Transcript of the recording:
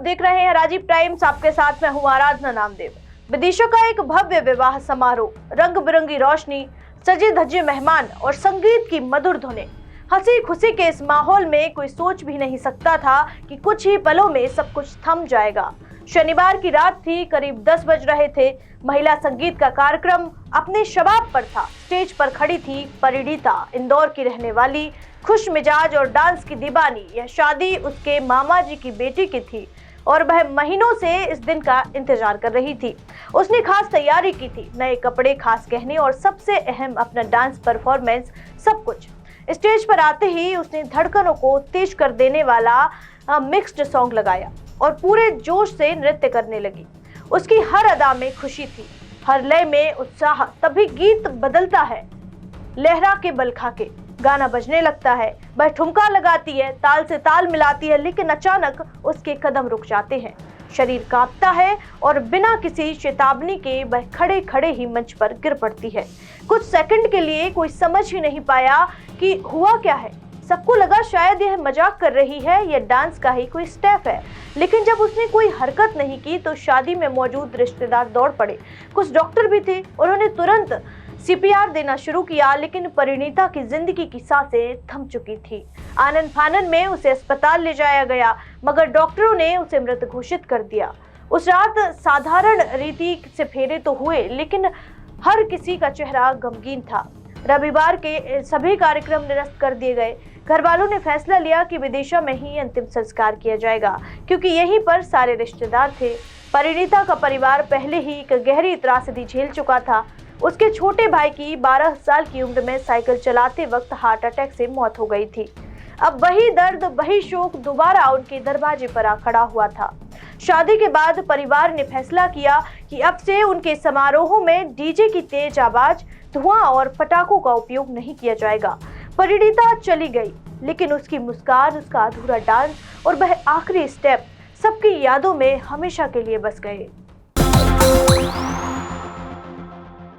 देख रहे हैं राजीव टाइम्स। आपके साथ मैं हूं आराधना नामदेव। विदिशा का एक भव्य विवाह समारोह, रंग बिरंगी रोशनी, सजे धजे मेहमान और संगीत की मधुर धुनें। हंसी खुशी के इस माहौल में कोई सोच भी नहीं सकता था कि कुछ ही पलों में सब कुछ थम जाएगा। शनिवार की रात थी, करीब 10 बज रहे थे। महिला संगीत का कार्यक्रम अपने शबाब पर था। स्टेज पर खड़ी थी परिणीता, इंदौर की रहने वाली, खुश मिजाज और डांस की दीवानी। यह शादी उसके मामा जी की बेटी की थी और वह महीनों से इस दिन का इंतजार कर रही थी। उसने खास तैयारी की थी, नए कपड़े, खास गहने और सबसे अहम अपना डांस परफॉर्मेंस, सब कुछ। स्टेज पर आते ही उसने धड़कनों को तेज कर देने वाला मिक्स्ड सॉन्ग लगाया और पूरे जोश से नृत्य करने लगी। उसकी हर अदा में खुशी थी, हर लय में उत्साह। तभी गीत बदलता है, लहरा के बल खा के गाना बजने लगता है। वह ठुमका लगाती है, ताल से ताल मिलाती है, लेकिन अचानक उसके कदम रुक जाते हैं। शरीर कांपता है और बिना किसी चेतावनी के वह खड़े खड़े ही मंच पर गिर पड़ती है। कुछ सेकंड के लिए कोई समझ ही नहीं पाया कि हुआ क्या है। सबको लगा शायद यह मजाक कर रही है, यह डांस का ही कोई स्टेप है। लेकिन जब उसने कोई हरकत नहीं की तो शादी में मौजूद रिश्तेदार दौड़ पड़े। कुछ डॉक्टर भी थे, उन्होंने तुरंत सीपीआर देना शुरू किया, लेकिन परिणीता की जिंदगी की सांसें थम चुकी थी। आनन फानन में उसे अस्पताल ले जाया गया, मगर डॉक्टरों ने उसे मृत घोषित कर दिया। उस रात साधारण रीति से फेरे तो हुए, लेकिन हर किसी का चेहरा गमगीन था। रविवार के सभी कार्यक्रम निरस्त कर दिए गए। घर वालों ने फैसला लिया कि विदिशा में ही अंतिम संस्कार किया जाएगा, क्योंकि यहीं पर सारे रिश्तेदार थे। परिणीता का परिवार पहले ही एक गहरी त्रासदी झेल चुका था। उसके छोटे भाई की 12 साल की उम्र में साइकिल चलाते वक्त हार्ट अटैक से मौत हो गई थी। अब वही दर्द, वही शोक दोबारा उनके दरवाजे पर आ खड़ा हुआ था। शादी के बाद परिवार ने फैसला किया कि अब से उनके समारोहों में डीजे की तेज आवाज, धुआं और पटाखों का उपयोग नहीं किया जाएगा। परिणीता चली गई, लेकिन उसकी मुस्कान, उसका अधूरा डांस और वह आखिरी स्टेप सबकी यादों में हमेशा के लिए बस गए।